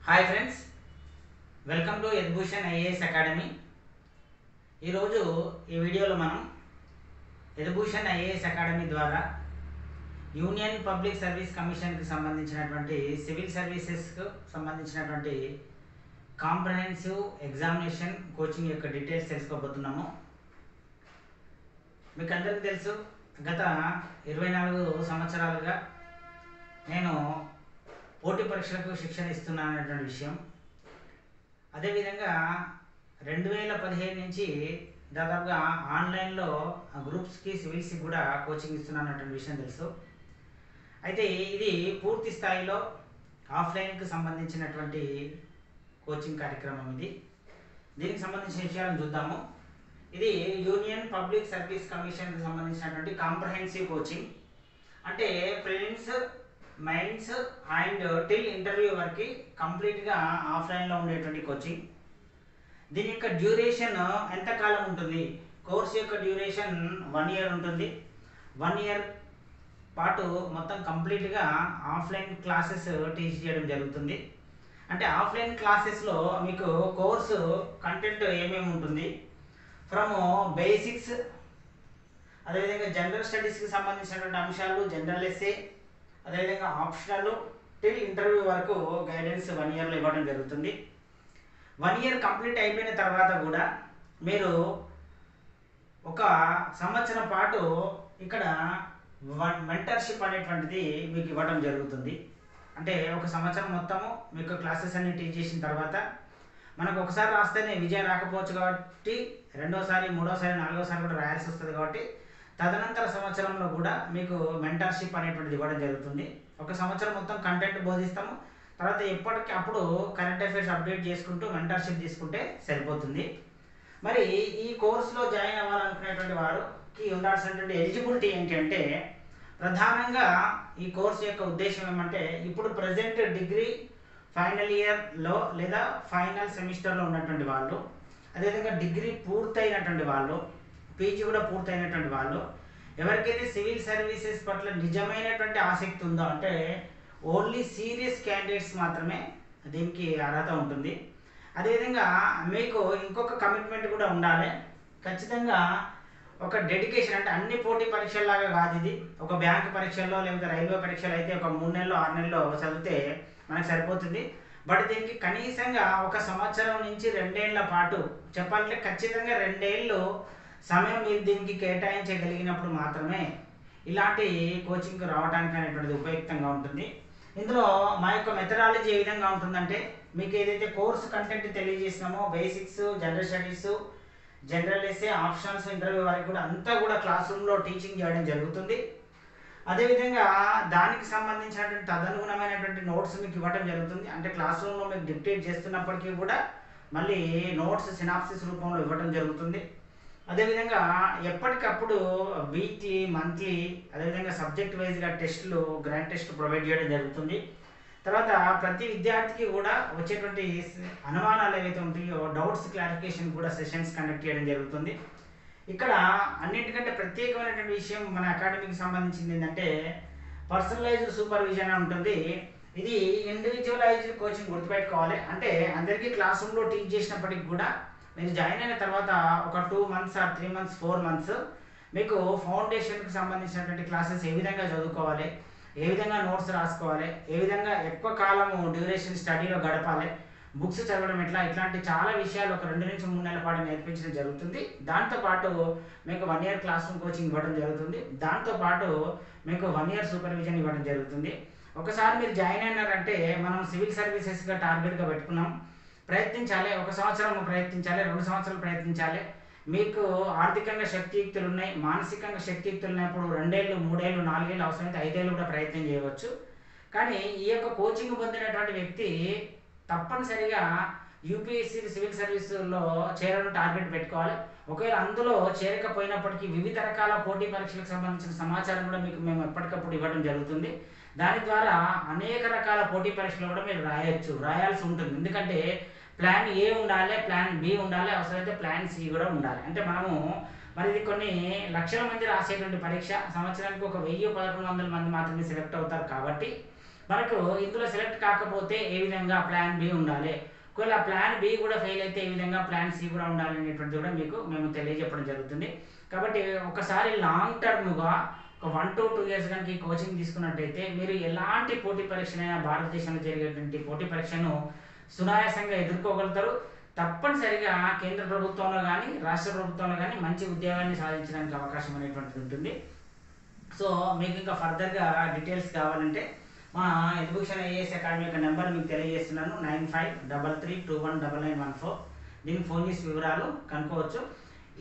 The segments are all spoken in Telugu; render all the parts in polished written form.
Hi friends, welcome to Edbhushan IAS academy. ఈరోజు ఈ వీడియోలో మనం ఎడ్భూషణ్ ఐఏఎస్ అకాడమీ ద్వారా యూనియన్ పబ్లిక్ సర్వీస్ కమిషన్కి సంబంధించినటువంటి సివిల్ సర్వీసెస్కు సంబంధించినటువంటి కాంప్రహెన్సివ్ ఎగ్జామినేషన్ కోచింగ్ యొక్క డీటెయిల్స్ తెలుసుకోబోతున్నాము. మీకు అందరికీ తెలుసు, గత 24 సంవత్సరాలుగా నేను పోటీ పరీక్షలకు శిక్షణ ఇస్తున్నానటువంటి విషయం. అదేవిధంగా 2015 నుంచి దాదాపుగా ఆన్లైన్లో గ్రూప్స్కి సివిల్స్కి కూడా కోచింగ్ ఇస్తున్నానటువంటి విషయం తెలుసు. అయితే ఇది పూర్తి స్థాయిలో ఆఫ్లైన్కి సంబంధించినటువంటి కోచింగ్ కార్యక్రమం. దీనికి సంబంధించిన విషయాలను చూద్దాము. ఇది యూనియన్ పబ్లిక్ సర్వీస్ కమిషన్కి సంబంధించినటువంటి కాంప్రహెన్సివ్ కోచింగ్. అంటే prelims, mains and till interview వరకు కంప్లీట్గా ఆఫ్లైన్లో ఉండేటువంటి కోచింగ్. దీని యొక్క డ్యూరేషన్ ఎంతకాలం ఉంటుంది? కోర్స్ యొక్క డ్యూరేషన్ 1 year ఉంటుంది. 1 year పాటు మొత్తం కంప్లీట్గా ఆఫ్లైన్ క్లాసెస్ టీచ్ చేయడం జరుగుతుంది. అంటే ఆఫ్లైన్ క్లాసెస్లో మీకు కోర్సు కంటెంట్ ఏమేమి ఉంటుంది? ఫ్రమ్ బేసిక్స్, అదేవిధంగా జనరల్ స్టడీస్కి సంబంధించినటువంటి అంశాలు, జనరల్ ఎస్సే, అదేవిధంగా ఆప్షనల్ టిల్ ఇంటర్వ్యూ వరకు గైడెన్స్ 1 yearలో ఇవ్వడం జరుగుతుంది. 1 year కంప్లీట్ అయిపోయిన తర్వాత కూడా మీరు ఒక సంవత్సరం పాటు ఇక్కడ మెంటర్షిప్ అనేటువంటిది మీకు ఇవ్వడం జరుగుతుంది. అంటే ఒక సంవత్సరం మొత్తము మీకు క్లాసెస్ అన్ని టీచ్ చేసిన తర్వాత మనకు ఒకసారి రాస్తేనే విజయం రాకపోవచ్చు కాబట్టి రెండోసారి, మూడోసారి, నాలుగోసారి కూడా రాయాల్సి వస్తుంది. కాబట్టి తదనంతర సంవత్సరంలో కూడా మీకు మెంటర్షిప్ అనేటువంటిది ఇవ్వడం జరుగుతుంది. ఒక సంవత్సరం మొత్తం కంటెంట్ బోధిస్తాము. తర్వాత ఎప్పటికీ అప్పుడు కరెంట్ అఫైర్స్ అప్డేట్ చేసుకుంటూ మెంటర్షిప్ తీసుకుంటే సరిపోతుంది. మరి ఈ కోర్సులో జాయిన్ అవ్వాలనుకునేటువంటి వారికి ఉండాల్సినటువంటి ఎలిజిబిలిటీ ఏంటి అంటే, ప్రధానంగా ఈ కోర్సు యొక్క ఉద్దేశం ఏమంటే, ఇప్పుడు ప్రజెంట్ డిగ్రీ ఫైనల్ ఇయర్లో లేదా ఫైనల్ సెమిస్టర్లో ఉన్నటువంటి వాళ్ళు, అదేవిధంగా డిగ్రీ పూర్తయినటువంటి వాళ్ళు, పీజీ కూడా పూర్తయినటువంటి వాళ్ళు, ఎవరికైతే సివిల్ సర్వీసెస్ పట్ల నిజమైనటువంటి ఆసక్తి ఉందో, అంటే ఓన్లీ సీరియస్ క్యాండిడేట్స్ మాత్రమే దీనికి అర్హత ఉంటుంది. అదేవిధంగా మీకు ఇంకొక కమిట్మెంట్ కూడా ఉండాలి. ఖచ్చితంగా ఒక డెడికేషన్, అంటే అన్ని పోటీ పరీక్షల్లాగా కాదు ఇది. ఒక బ్యాంక్ పరీక్షల్లో లేకపోతే రైల్వే పరీక్షలు అయితే ఒక 3 నెలలు 6 నెలల్లో చదివితే మనకు సరిపోతుంది. బట్ దీనికి కనీసంగా 1 సంవత్సరం నుంచి 2 ఏళ్ల పాటు, చెప్పాలంటే ఖచ్చితంగా 2 ఏళ్ళు సమయం మీరు దీనికి కేటాయించగలిగినప్పుడు మాత్రమే ఇలాంటి కోచింగ్కి రావడానికి అనేటువంటిది ఉపయుక్తంగా ఉంటుంది. ఇందులో మా యొక్క మెథడాలజీ ఏ విధంగా ఉంటుందంటే, మీకు ఏదైతే కోర్సు కంటెంట్ తెలియజేసినామో basics, general studies, general essay, options, interview వరకు కూడా అంతా కూడా క్లాస్ రూమ్లో టీచింగ్ చేయడం జరుగుతుంది. అదేవిధంగా దానికి సంబంధించినటువంటి తదనుగుణమైనటువంటి నోట్స్ మీకు ఇవ్వడం జరుగుతుంది. అంటే క్లాస్ రూమ్లో మీకు డిక్టేట్ చేస్తున్నప్పటికీ కూడా మళ్ళీ నోట్స్ సినాప్సిస్ రూపంలో ఇవ్వడం జరుగుతుంది. అదేవిధంగా ఎప్పటికప్పుడు వీక్లీ, మంత్లీ, అదేవిధంగా సబ్జెక్ట్ వైజ్గా టెస్టులు, గ్రాండ్ టెస్ట్ ప్రొవైడ్ చేయడం జరుగుతుంది. తర్వాత ప్రతి విద్యార్థికి కూడా వచ్చేటువంటి అనుమానాలు ఏవైతే ఉంటాయో డౌట్స్ క్లారిఫికేషన్ కూడా సెషన్స్ కండక్ట్ చేయడం జరుగుతుంది. ఇక్కడ అన్నింటికంటే ప్రత్యేకమైనటువంటి విషయం మన అకాడమీకి సంబంధించింది ఏంటంటే, పర్సనలైజ్డ్ సూపర్విజన్ ఉంటుంది. ఇది ఇండివిజువలైజ్డ్ కోచింగ్, గుర్తుపెట్టుకోవాలి. అంటే అందరికీ క్లాస్ రూమ్లో టీచ్ చేసినప్పటికి కూడా మీరు జాయిన్ అయిన తర్వాత ఒక 2 months ఆర్ 3 months, 4 months మీకు ఫౌండేషన్కి సంబంధించినటువంటి క్లాసెస్ ఏ విధంగా చదువుకోవాలి, ఏ విధంగా నోట్స్ రాసుకోవాలి, ఏ విధంగా ఎక్కువ కాలము డ్యూరేషన్ స్టడీలో గడపాలి, బుక్స్ చదవడం ఎట్లా, ఇట్లాంటి చాలా విషయాలు ఒక 2 నుంచి 3 నెలల పాటు నేర్పించడం జరుగుతుంది. దాంతోపాటు మీకు 1 year క్లాస్ రూమ్ కోచింగ్ ఇవ్వడం జరుగుతుంది. దాంతోపాటు మీకు 1 year సూపర్విజన్ ఇవ్వడం జరుగుతుంది. ఒకసారి మీరు జాయిన్ అయినారంటే, మనం సివిల్ సర్వీసెస్గా టార్గెట్గా పెట్టుకున్నాం, ప్రయత్నించాలి. 1 సంవత్సరం ప్రయత్నించాలి, 2 సంవత్సరాలు ప్రయత్నించాలి. మీకు ఆర్థికంగా శక్తియుక్తులు ఉన్నాయి, మానసికంగా శక్తియుక్తులు ఉన్నప్పుడు 2 ఏళ్ళు, 3 ఏళ్ళు, 4 ఏళ్ళు, అవసరమైతే 5 ఏళ్ళు కూడా ప్రయత్నం చేయవచ్చు. కానీ ఈ యొక్క కోచింగ్ పొందినటువంటి వ్యక్తి తప్పనిసరిగా యూపీఎస్సీ సివిల్ సర్వీసుల్లో చేరడం టార్గెట్ పెట్టుకోవాలి. ఒకవేళ అందులో చేరకపోయినప్పటికీ వివిధ రకాల పోటీ పరీక్షలకు సంబంధించిన సమాచారం కూడా మీకు మేము ఎప్పటికప్పుడు ఇవ్వడం జరుగుతుంది. దాని ద్వారా అనేక రకాల పోటీ పరీక్షలు కూడా మీరు రాయాల్సి ఉంటుంది. ఎందుకంటే ప్లాన్ ఏ ఉండాలి, ప్లాన్ బి ఉండాలి, అవసరమైతే ప్లాన్ సి కూడా ఉండాలి. అంటే మనము మరి ఇది కొన్ని లక్షల మంది రాసేటువంటి పరీక్ష, సంవత్సరానికి ఒక 1000-1100 మంది మాత్రమే సెలెక్ట్ అవుతారు. కాబట్టి మనకు ఇందులో సెలెక్ట్ కాకపోతే ఏ విధంగా ప్లాన్ బి ఉండాలి, ఒకవేళ ప్లాన్ బి కూడా ఫెయిల్ అయితే ఏ విధంగా ప్లాన్ సి కూడా ఉండాలి అనేటువంటిది కూడా మీకు మేము తెలియజెప్పడం జరుగుతుంది. కాబట్టి ఒకసారి లాంగ్ టర్మ్గా ఒక 1 to 2 years కనుక ఈ కోచింగ్ తీసుకున్నట్టయితే మీరు ఎలాంటి పోటీ పరీక్షనైనా, భారతదేశంలో జరిగేటువంటి పోటీ పరీక్షను సునాయాసంగా ఎదుర్కోగలుగుతారు. తప్పనిసరిగా కేంద్ర ప్రభుత్వంలో కానీ రాష్ట్ర ప్రభుత్వంలో కానీ మంచి ఉద్యోగాన్ని సాధించడానికి అవకాశం అనేటువంటిది ఉంటుంది. సో మీకు ఇంకా ఫర్దర్గా డీటెయిల్స్ కావాలంటే మా ఎడ్యుకేషన్ ఐఏఎస్ అకాడమీ యొక్క నెంబర్ మీకు తెలియజేస్తున్నాను, 9533219914. దీనికి ఫోన్ చేసి వివరాలు కనుక్కోవచ్చు.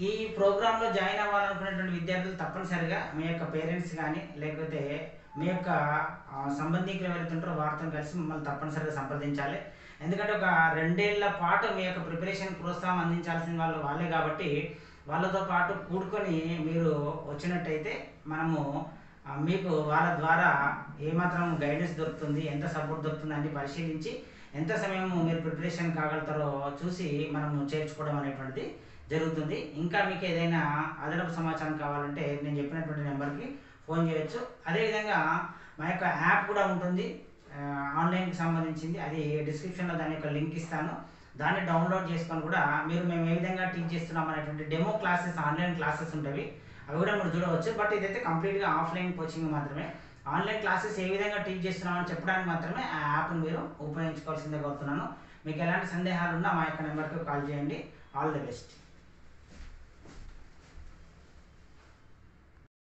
ఈ ప్రోగ్రాంలో జాయిన్ అవ్వాలనుకునేటువంటి విద్యార్థులు తప్పనిసరిగా మీ యొక్క పేరెంట్స్ కానీ లేకపోతే మీ యొక్క సంబంధికులు ఎవరైతే ఉంటారో వారితో కలిసి మమ్మల్ని తప్పనిసరిగా సంప్రదించాలి. ఎందుకంటే ఒక 2 ఏళ్ల పాటు మీ యొక్క ప్రిపరేషన్ ప్రోత్సాహం అందించాల్సిన వాళ్ళే కాబట్టి వాళ్ళతో పాటు కూడుకొని మీరు వచ్చినట్టయితే మనము మీకు వాళ్ళ ద్వారా ఏమాత్రం గైడెన్స్ దొరుకుతుంది, ఎంత సపోర్ట్ దొరుకుతుంది అని పరిశీలించి ఎంత సమయం మీరు ప్రిపరేషన్ కాగలుగుతారో చూసి మనము చేర్చుకోవడం అనేటువంటిది జరుగుతుంది. ఇంకా మీకు ఏదైనా అదనపు సమాచారం కావాలంటే నేను చెప్పినటువంటి నెంబర్కి ఫోన్ చేయొచ్చు. అదేవిధంగా మా యొక్క యాప్ కూడా ఉంటుంది ఆన్లైన్కి సంబంధించింది, అది డిస్క్రిప్షన్లో దాని యొక్క లింక్ ఇస్తాను. దాన్ని డౌన్లోడ్ చేసుకొని కూడా మేము ఏ విధంగా టీచ్ చేస్తున్నాం అనేటువంటి డెమో క్లాసెస్, ఆన్లైన్ క్లాసెస్ ఉంటాయి, అవి కూడా మీరు చూడవచ్చు. బట్ ఇదైతే కంప్లీట్గా ఆఫ్లైన్ కోచింగ్ మాత్రమే. ఆన్లైన్ క్లాసెస్ ఏ విధంగా టీచ్ చేస్తున్నామని చెప్పడానికి మాత్రమే ఆ యాప్ను మీరు ఉపయోగించుకోవాల్సిందే కోరుతున్నాను. మీకు ఎలాంటి సందేహాలు ఉన్నా మా యొక్క నెంబర్కి కాల్ చేయండి. All the best.